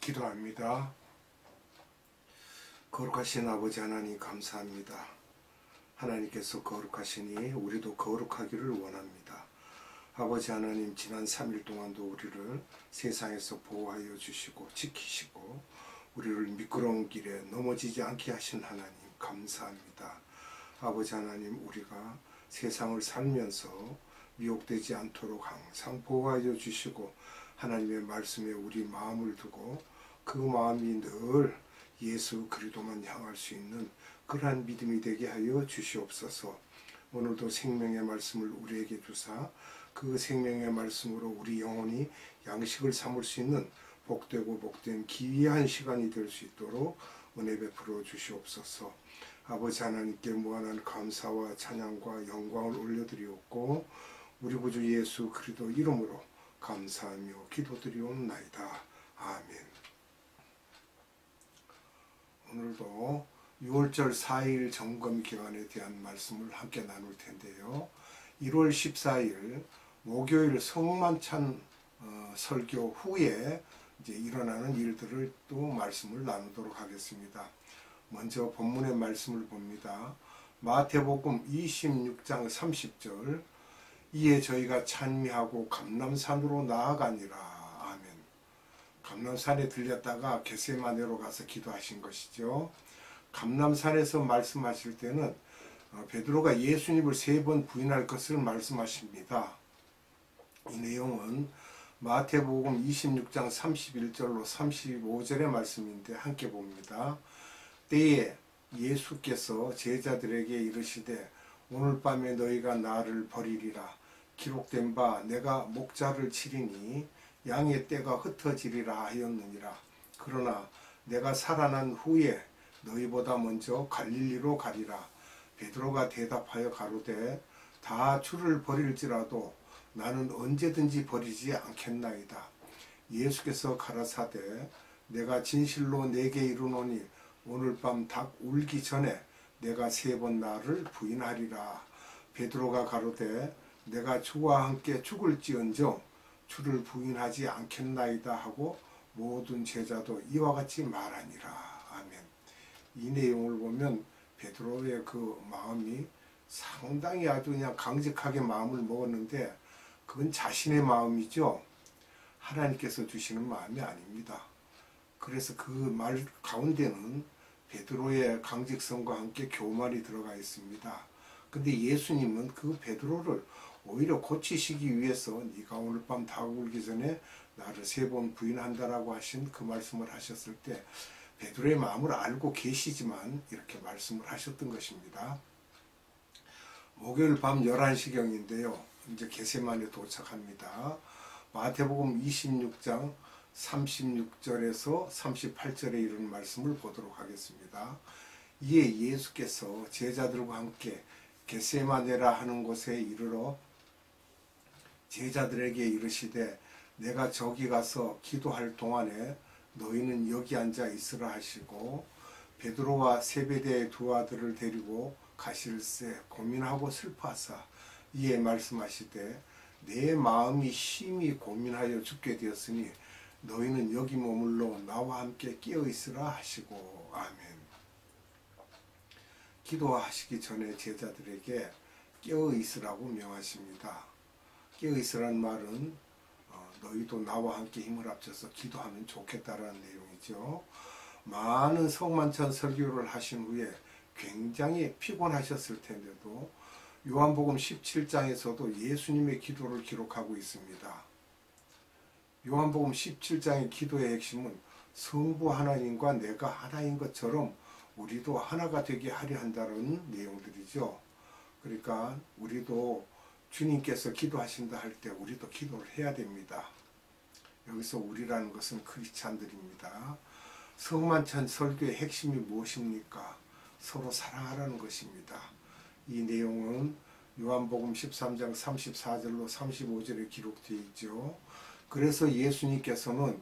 기도합니다. 거룩하신 아버지 하나님 감사합니다. 하나님께서 거룩하시니 우리도 거룩하기를 원합니다. 아버지 하나님, 지난 3일 동안도 우리를 세상에서 보호하여 주시고 지키시고 우리를 미끄러운 길에 넘어지지 않게 하신 하나님 감사합니다. 아버지 하나님, 우리가 세상을 살면서 미혹되지 않도록 항상 보호하여 주시고 하나님의 말씀에 우리 마음을 두고 그 마음이 늘 예수 그리스도만 향할 수 있는 그러한 믿음이 되게 하여 주시옵소서. 오늘도 생명의 말씀을 우리에게 주사 그 생명의 말씀으로 우리 영혼이 양식을 삼을 수 있는 복되고 복된 기이한 시간이 될 수 있도록 은혜 베풀어 주시옵소서. 아버지 하나님께 무한한 감사와 찬양과 영광을 올려드리옵고 우리 구주 예수 그리스도 이름으로 감사하며 기도드리옵나이다. 아멘. 오늘도 6월절 4일 점검 기간에 대한 말씀을 함께 나눌 텐데요. 1월 14일 목요일 성만찬 설교 후에 이제 일어나는 일들을 또 말씀을 나누도록 하겠습니다. 먼저 본문의 말씀을 봅니다. 마태복음 26장 30절, 이에 저희가 찬미하고 감람산으로 나아가니라. 아멘. 감람산에 들렸다가 겟세마네로 가서 기도하신 것이죠. 감람산에서 말씀하실 때는 베드로가 예수님을 3번 부인할 것을 말씀하십니다. 이 내용은 마태복음 26장 31절로 35절의 말씀인데 함께 봅니다. 때에 예수께서 제자들에게 이르시되 오늘 밤에 너희가 나를 버리리라. 기록된 바 내가 목자를 치리니 양의 떼가 흩어지리라 하였느니라. 그러나 내가 살아난 후에 너희보다 먼저 갈릴리로 가리라. 베드로가 대답하여 가로되 다 주를 버릴지라도 나는 언제든지 버리지 않겠나이다. 예수께서 가라사대 내가 진실로 내게 이르노니 오늘 밤 닭 울기 전에 내가 3번 나를 부인하리라. 베드로가 가로되 내가 주와 함께 죽을지언정 주를 부인하지 않겠나이다 하고 모든 제자도 이와 같이 말하니라. 아멘. 이 내용을 보면 베드로의 그 마음이 상당히 아주 그냥 강직하게 마음을 먹었는데 그건 자신의 마음이죠. 하나님께서 주시는 마음이 아닙니다. 그래서 그 말 가운데는 베드로의 강직성과 함께 교만이 들어가 있습니다. 근데 예수님은 그 베드로를 오히려 고치시기 위해서 네가 오늘 밤 닭 울기 전에 나를 3번 부인한다라고 하신 그 말씀을 하셨을 때 베드로의 마음을 알고 계시지만 이렇게 말씀을 하셨던 것입니다. 목요일 밤 11시경인데요. 이제 겟세마네 도착합니다. 마태복음 26장 36절에서 38절에 이르는 말씀을 보도록 하겠습니다. 이에 예수께서 제자들과 함께 겟세마네라 하는 곳에 이르러 제자들에게 이르시되 내가 저기 가서 기도할 동안에 너희는 여기 앉아 있으라 하시고 베드로와 세베대의 2 아들을 데리고 가실새 고민하고 슬퍼하사 이에 말씀하시되 내 마음이 심히 고민하여 죽게 되었으니 너희는 여기 머물러 나와 함께 깨어 있으라 하시고. 아멘. 기도하시기 전에 제자들에게 깨어 있으라고 명하십니다. 깨어 있으라는 말은 너희도 나와 함께 힘을 합쳐서 기도하면 좋겠다라는 내용이죠. 많은 성만찬 설교를 하신 후에 굉장히 피곤하셨을 텐데도 요한복음 17장에서도 예수님의 기도를 기록하고 있습니다. 요한복음 17장의 기도의 핵심은 성부 하나님과 내가 하나인 것처럼 우리도 하나가 되게 하려 한다는 내용들이죠. 그러니까 우리도 주님께서 기도하신다 할 때 우리도 기도를 해야 됩니다. 여기서 우리라는 것은 크리스찬들입니다. 성만찬 설교의 핵심이 무엇입니까? 서로 사랑하라는 것입니다. 이 내용은 요한복음 13장 34절로 35절에 기록되어 있죠. 그래서 예수님께서는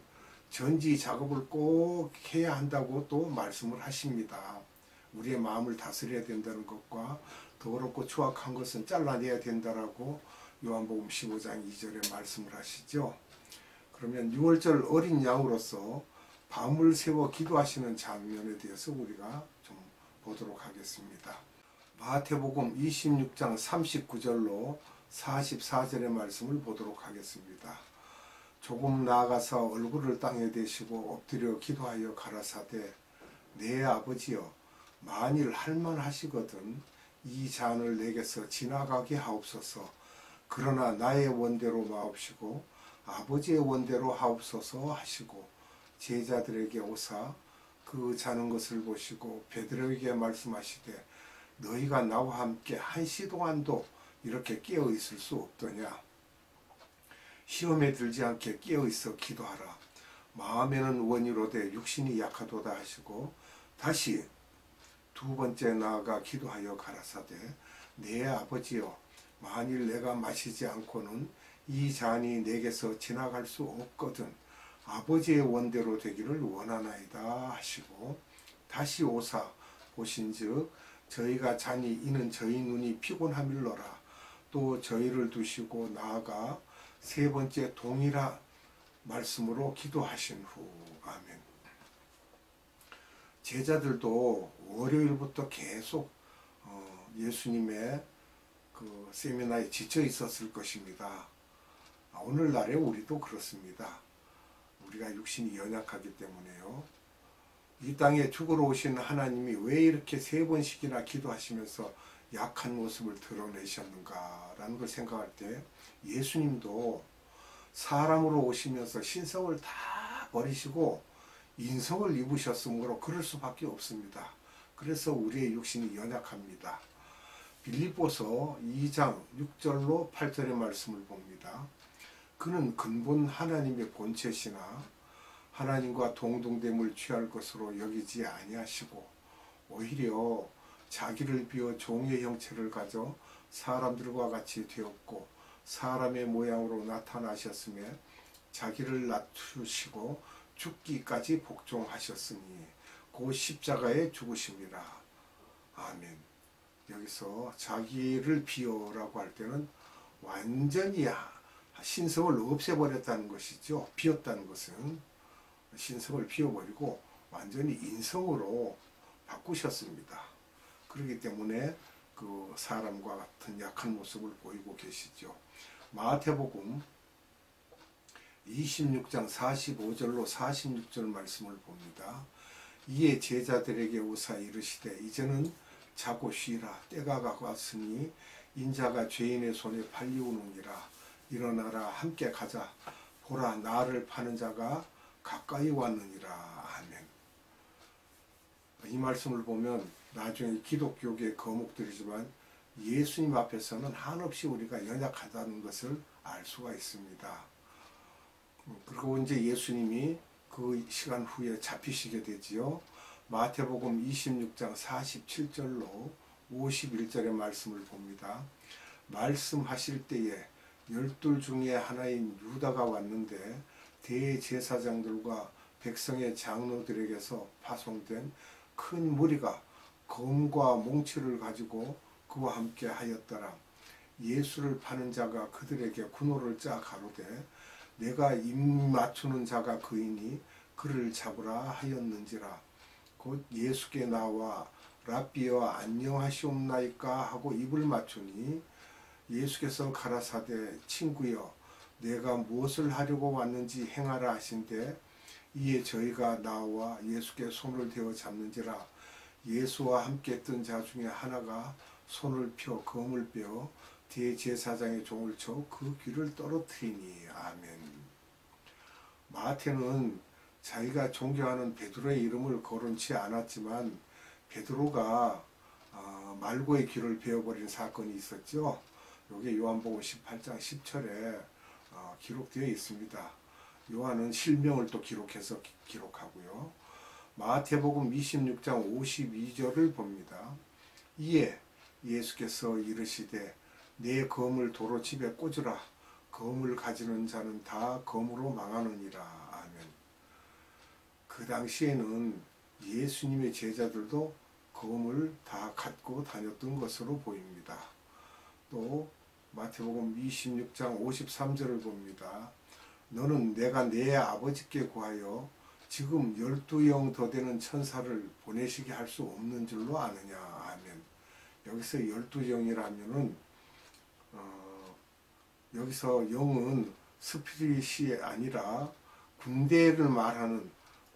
전지 작업을 꼭 해야 한다고 또 말씀을 하십니다. 우리의 마음을 다스려야 된다는 것과 더럽고 추악한 것은 잘라내야 된다라고 요한복음 15장 2절에 말씀을 하시죠. 그러면 6월절 어린 양으로서 밤을 새워 기도하시는 장면에 대해서 우리가 좀 보도록 하겠습니다. 마태복음 26장 39절로 44절의 말씀을 보도록 하겠습니다. 조금 나아가서 얼굴을 땅에 대시고 엎드려 기도하여 가라사대 내 아버지여 만일 할만하시거든 이 잔을 내게서 지나가게 하옵소서. 그러나 나의 원대로 마옵시고 아버지의 원대로 하옵소서 하시고 제자들에게 오사 그 자는 것을 보시고 베드로에게 말씀하시되 너희가 나와 함께 한 시 동안도 이렇게 깨어 있을 수 없더냐. 시험에 들지 않게 깨어 있어 기도하라. 마음에는 원이로되 육신이 약하도다 하시고 다시 두 번째 나아가 기도하여 가라사대 내 아버지여 만일 내가 마시지 않고는 이 잔이 내게서 지나갈 수 없거든 아버지의 원대로 되기를 원하나이다 하시고 다시 오사 보신즉 저희가 자니 이는 저희 눈이 피곤함일러라. 또 저희를 두시고 나아가 세 번째 동일한 말씀으로 기도하신 후 아멘. 제자들도 월요일부터 계속 예수님의 그 세미나에 지쳐 있었을 것입니다. 오늘날에 우리도 그렇습니다. 우리가 육신이 연약하기 때문에요. 이 땅에 죽으러 오신 하나님이 왜 이렇게 세 번씩이나 기도하시면서 약한 모습을 드러내셨는가라는 걸 생각할 때 예수님도 사람으로 오시면서 신성을 다 버리시고 인성을 입으셨으므로 그럴 수밖에 없습니다. 그래서 우리의 육신이 연약합니다. 빌립보서 2장 6절로 8절의 말씀을 봅니다. 그는 근본 하나님의 본체시나 하나님과 동등됨을 취할 것으로 여기지 아니하시고 오히려 자기를 비워 종의 형체를 가져 사람들과 같이 되었고 사람의 모양으로 나타나셨으며 자기를 낮추시고 죽기까지 복종하셨으니 곧 십자가에 죽으심이라. 아멘. 여기서 자기를 비워라고 할 때는 완전히 신성을 없애버렸다는 것이죠. 비웠다는 것은 신성을 비워버리고 완전히 인성으로 바꾸셨습니다. 그렇기 때문에 그 사람과 같은 약한 모습을 보이고 계시죠. 마태복음 26장 45절로 46절 말씀을 봅니다. 이에 제자들에게 오사 이르시되 이제는 자고 쉬라. 때가 가까웠으니 인자가 죄인의 손에 팔리우느니라. 일어나라 함께 가자. 보라 나를 파는 자가 가까이 왔느니라. 아멘. 이 말씀을 보면 나중에 기독교계 거목들이지만 예수님 앞에서는 한없이 우리가 연약하다는 것을 알 수가 있습니다. 그리고 이제 예수님이 그 시간 후에 잡히시게 되지요. 마태복음 26장 47절로 51절의 말씀을 봅니다. 말씀하실 때에 12 중에 하나인 유다가 왔는데 대제사장들과 백성의 장로들에게서 파송된 큰 무리가 검과 몽치를 가지고 그와 함께 하였더라. 예수를 파는 자가 그들에게 군호를 짜 가로되 내가 입 맞추는 자가 그이니 그를 잡으라 하였는지라. 곧 예수께 나와 랍비여 안녕하시옵나이까 하고 입을 맞추니 예수께서 가라사대 친구여 내가 무엇을 하려고 왔는지 행하라 하신대 이에 저희가 나와 예수께 손을 대어 잡는지라. 예수와 함께 했던 자 중에 하나가 손을 펴 검을 빼어 대제사장의 종을 쳐 그 귀를 떨어뜨리니. 아멘. 마태는 자기가 존경하는 베드로의 이름을 거론치 않았지만 베드로가 말고의 귀를 베어버린 사건이 있었죠. 이게 요한복음 18장 10절에 기록되어 있습니다. 요한은 실명을 또 기록해서 기록하고요. 마태복음 26장 52절을 봅니다. 이에 예수께서 이르시되 내 검을 도로 집에 꽂으라. 검을 가지는 자는 다 검으로 망하느니라. 아멘. 그 당시에는 예수님의 제자들도 검을 다 갖고 다녔던 것으로 보입니다. 또 마태복음 26장 53절을 봅니다. 너는 내가 내 아버지께 구하여 지금 12영 더 되는 천사를 보내시게 할 수 없는 줄로 아느냐 하면, 여기서 12영이라면은 여기서 영은 스피릿이 아니라 군대를 말하는,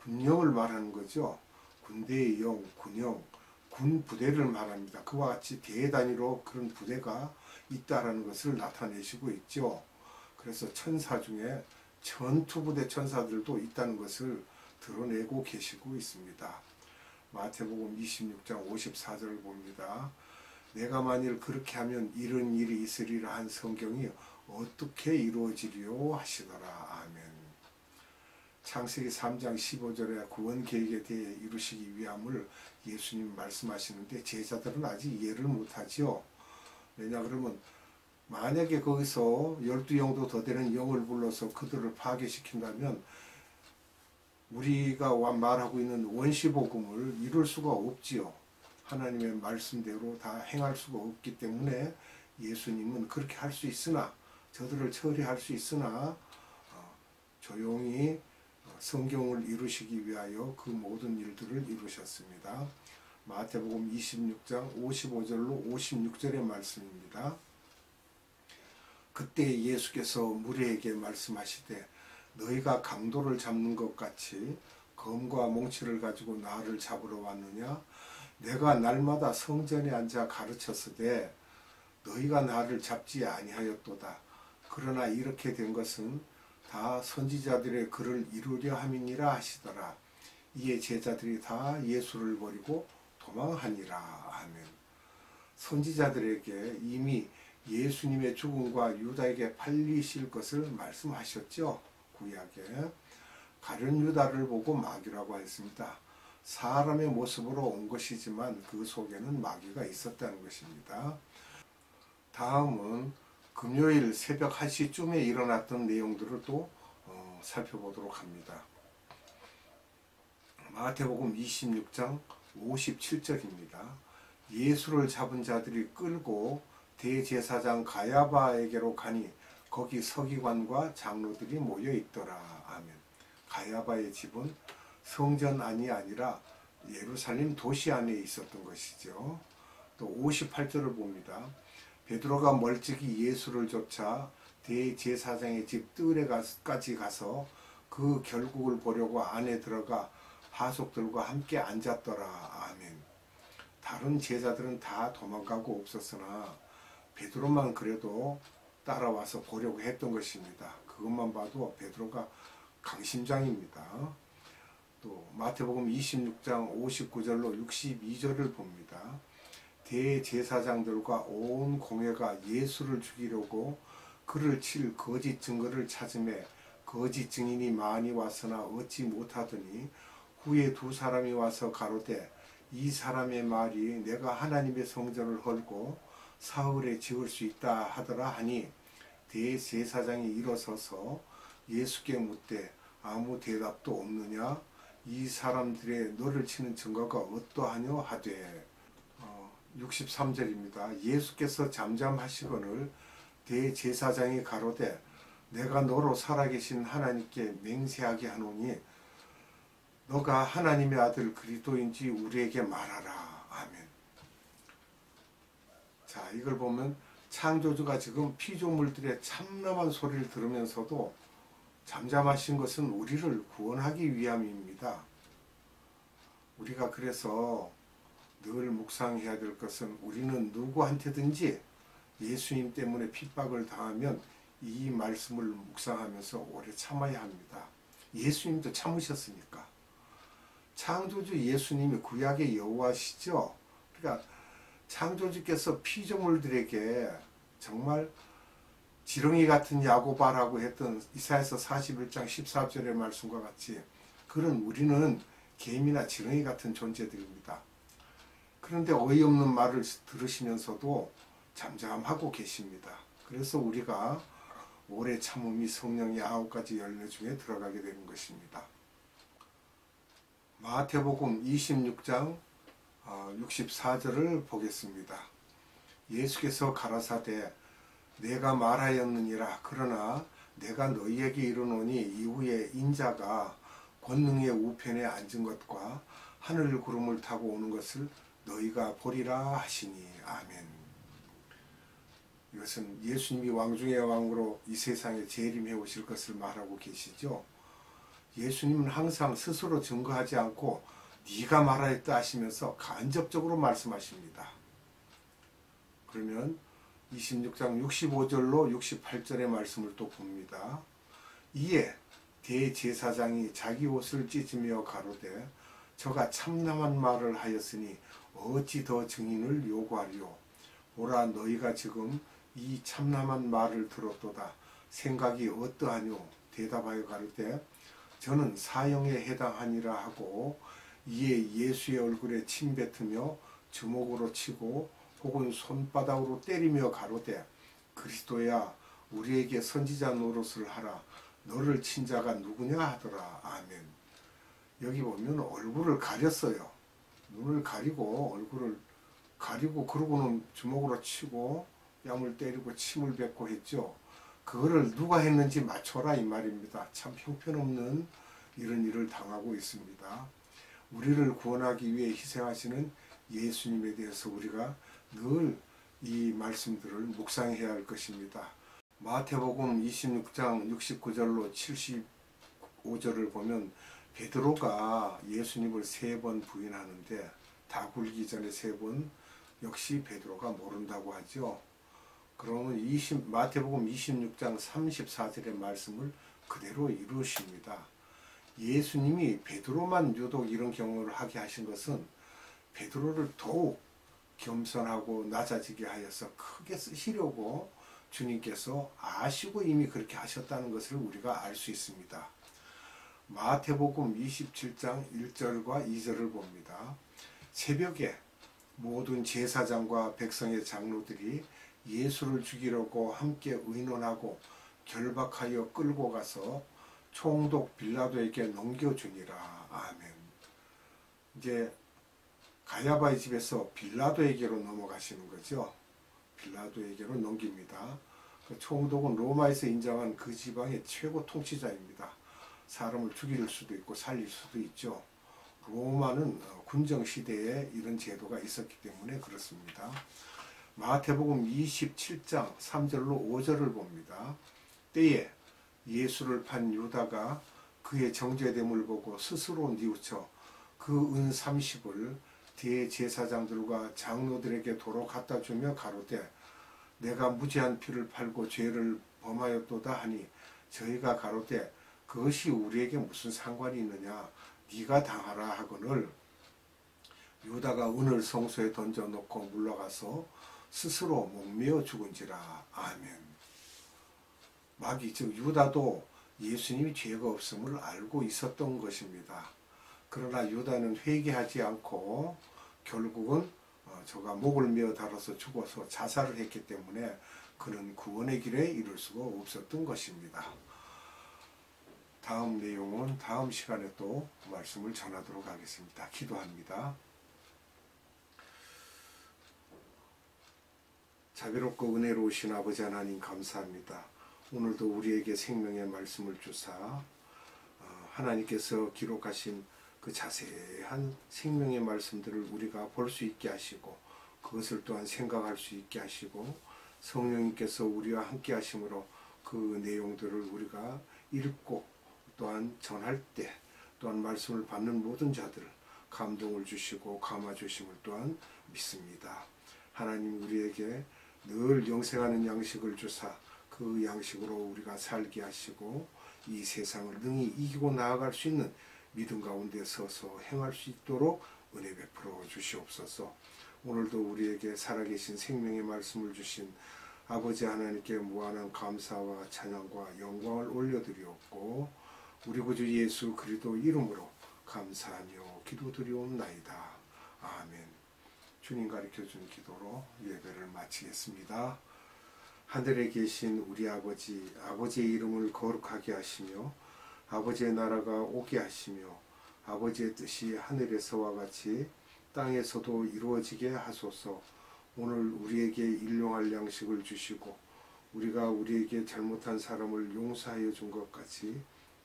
군영을 말하는 거죠. 군대의 영, 군영, 군 부대를 말합니다. 그와 같이 대단위로 그런 부대가 있다라는 것을 나타내시고 있죠. 그래서 천사 중에 전투부대 천사들도 있다는 것을 드러내고 계시고 있습니다. 마태복음 26장 54절을 봅니다. 내가 만일 그렇게 하면 이런 일이 있으리라 한 성경이 어떻게 이루어지리요 하시더라. 아멘. 창세기 3장 15절에 구원 계획에 대해 이루시기 위함을 예수님 말씀하시는데 제자들은 아직 이해를 못하지요. 왜냐 그러면 만약에 거기서 12영도 더 되는 영을 불러서 그들을 파괴시킨다면 우리가 말하고 있는 원시복음을 이룰 수가 없지요. 하나님의 말씀대로 다 행할 수가 없기 때문에 예수님은 그렇게 할 수 있으나, 저들을 처리할 수 있으나 조용히 성경을 이루시기 위하여 그 모든 일들을 이루셨습니다. 마태복음 26장 55절로 56절의 말씀입니다. 그때 예수께서 무리에게 말씀하시되 너희가 강도를 잡는 것 같이 검과 몽치를 가지고 나를 잡으러 왔느냐? 내가 날마다 성전에 앉아 가르쳤으되 너희가 나를 잡지 아니하였도다. 그러나 이렇게 된 것은 다 선지자들의 글을 이루려 함이니라 하시더라. 이에 제자들이 다 예수를 버리고 도망하니라. 아멘. 선지자들에게 이미 예수님의 죽음과 유다에게 팔리실 것을 말씀하셨죠. 구약에 가룟 유다를 보고 마귀라고 했습니다. 사람의 모습으로 온 것이지만 그 속에는 마귀가 있었다는 것입니다. 다음은 금요일 새벽 1시쯤에 일어났던 내용들을 또 살펴보도록 합니다. 마태복음 26장 57절입니다. 예수를 잡은 자들이 끌고 대제사장 가야바에게로 가니 거기 서기관과 장로들이 모여 있더라. 아멘. 가야바의 집은 성전 안이 아니라 예루살렘 도시 안에 있었던 것이죠. 또 58절을 봅니다. 베드로가 멀찍이 예수를 쫓아 대제사장의 집 뜰에까지 가서 그 결국을 보려고 안에 들어가 하속들과 함께 앉았더라. 아멘. 다른 제자들은 다 도망가고 없었으나 베드로만 그래도 따라와서 보려고 했던 것입니다. 그것만 봐도 베드로가 강심장입니다. 또 마태복음 26장 59절로 62절을 봅니다. 대제사장들과 온 공회가 예수를 죽이려고 그를 칠 거짓 증거를 찾음에 거짓 증인이 많이 왔으나 얻지 못하더니 후에 두 사람이 와서 가로되 이 사람의 말이 내가 하나님의 성전을 헐고 사흘에 지을 수 있다 하더라 하니 대제사장이 일어서서 예수께 묻되 아무 대답도 없느냐? 이 사람들의 너를 치는 증거가 어떠하뇨 하되 63절입니다. 예수께서 잠잠하시거늘 대제사장이 가로되 내가 너로 살아계신 하나님께 맹세하게 하노니 너가 하나님의 아들 그리스도인지 우리에게 말하라. 아멘. 자, 이걸 보면 창조주가 지금 피조물들의 참담한 소리를 들으면서도 잠잠하신 것은 우리를 구원하기 위함입니다. 우리가 그래서 늘 묵상해야 될 것은 우리는 누구한테든지 예수님 때문에 핍박을 당하면 이 말씀을 묵상하면서 오래 참아야 합니다. 예수님도 참으셨으니까. 창조주 예수님이 구약의 여호와시죠. 그러니까 창조주께서 피조물들에게 정말 지렁이 같은 야고바라고 했던 이사야서 41장 14절의 말씀과 같이 그런 우리는 개미나 지렁이 같은 존재들입니다. 그런데 어이없는 말을 들으시면서도 잠잠하고 계십니다. 그래서 우리가 오래 참음이 성령의 9가지 열매 중에 들어가게 되는 것입니다. 마태복음 26장 64절을 보겠습니다. 예수께서 가라사대 내가 말하였느니라. 그러나 내가 너희에게 이르노니 이후에 인자가 권능의 우편에 앉은 것과 하늘 구름을 타고 오는 것을 너희가 보리라 하시니. 아멘. 이것은 예수님이 왕 중의 왕으로 이 세상에 재림해 오실 것을 말하고 계시죠. 예수님은 항상 스스로 증거하지 않고 네가 말하였다 하시면서 간접적으로 말씀하십니다. 그러면 26장 65절로 68절의 말씀을 또 봅니다. 이에 대제사장이 자기 옷을 찢으며 가로되 저가 참남한 말을 하였으니 어찌 더 증인을 요구하리요. 보라, 너희가 지금 이 참남한 말을 들었도다. 생각이 어떠하뇨? 대답하여 가로되 저는 사형에 해당하니라 하고, 이에 예수의 얼굴에 침 뱉으며 주먹으로 치고 혹은 손바닥으로 때리며 가로되 그리스도야, 우리에게 선지자 노릇을 하라. 너를 친 자가 누구냐 하더라. 아멘. 여기 보면 얼굴을 가렸어요. 눈을 가리고 얼굴을 가리고, 그러고는 주먹으로 치고 뺨을 때리고 침을 뱉고 했죠. 그거를 누가 했는지 맞춰라 이 말입니다. 참 형편없는 이런 일을 당하고 있습니다. 우리를 구원하기 위해 희생하시는 예수님에 대해서 우리가 늘 이 말씀들을 묵상해야 할 것입니다. 마태복음 26장 69절로 75절을 보면 베드로가 예수님을 3번 부인하는데, 다 굴기 전에 3번 역시 베드로가 모른다고 하죠. 그러면 마태복음 26장 34절의 말씀을 그대로 이루십니다. 예수님이 베드로만 유독 이런 경험을 하게 하신 것은 베드로를 더욱 겸손하고 낮아지게 하여서 크게 쓰시려고 주님께서 아시고 이미 그렇게 하셨다는 것을 우리가 알 수 있습니다. 마태복음 27장 1절과 2절을 봅니다. 새벽에 모든 제사장과 백성의 장로들이 예수를 죽이려고 함께 의논하고 결박하여 끌고 가서 총독 빌라도에게 넘겨주니라. 아멘. 이제 가야바의 집에서 빌라도에게로 넘어가시는 거죠. 빌라도에게로 넘깁니다. 그 총독은 로마에서 인정한 그 지방의 최고 통치자입니다. 사람을 죽일 수도 있고 살릴 수도 있죠. 로마는 군정시대에 이런 제도가 있었기 때문에 그렇습니다. 마태복음 27장 3절로 5절을 봅니다. 때에 예수를 판 유다가 그의 정죄됨을 보고 스스로 뉘우쳐 그 은 30을 대제사장들과 장로들에게 도로 갖다 주며 가로되 내가 무죄한 피를 팔고 죄를 범하였도다 하니, 저희가 가로되 그것이 우리에게 무슨 상관이 있느냐, 네가 당하라 하거늘 유다가 은을 성소에 던져놓고 물러가서 스스로 목매어 죽은지라. 아멘. 마귀 즉 유다도 예수님이 죄가 없음을 알고 있었던 것입니다. 그러나 유다는 회개하지 않고 결국은 저가 목을 메어 달아서 죽어서 자살을 했기 때문에 그는 구원의 길에 이룰 수가 없었던 것입니다. 다음 내용은 다음 시간에 또 말씀을 전하도록 하겠습니다. 기도합니다. 자비롭고 은혜로우신 아버지 하나님 감사합니다. 오늘도 우리에게 생명의 말씀을 주사 하나님께서 기록하신 그 자세한 생명의 말씀들을 우리가 볼 수 있게 하시고, 그것을 또한 생각할 수 있게 하시고, 성령님께서 우리와 함께 하심으로 그 내용들을 우리가 읽고 또한 전할 때, 또한 말씀을 받는 모든 자들 감동을 주시고 감화 주심을 또한 믿습니다. 하나님, 우리에게 늘 영생하는 양식을 주사 그 양식으로 우리가 살게 하시고 이 세상을 능히 이기고 나아갈 수 있는 믿음 가운데 서서 행할 수 있도록 은혜 베풀어 주시옵소서. 오늘도 우리에게 살아계신 생명의 말씀을 주신 아버지 하나님께 무한한 감사와 찬양과 영광을 올려드리옵고, 우리 구주 예수 그리스도 이름으로 감사하며 기도드리옵나이다. 아멘. 주님 가르쳐준 기도로 예배를 마치겠습니다. 하늘에 계신 우리 아버지, 아버지의 이름을 거룩하게 하시며 아버지의 나라가 오게 하시며 아버지의 뜻이 하늘에서와 같이 땅에서도 이루어지게 하소서. 오늘 우리에게 일용할 양식을 주시고 우리가 우리에게 잘못한 사람을 용서하여 준 것 같이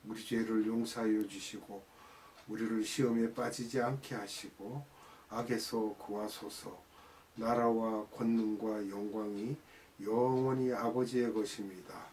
우리 죄를 용서하여 주시고 우리를 시험에 빠지지 않게 하시고 악에서 구하소서. 나라와 권능과 영광이 영원히 아버지의 것입니다.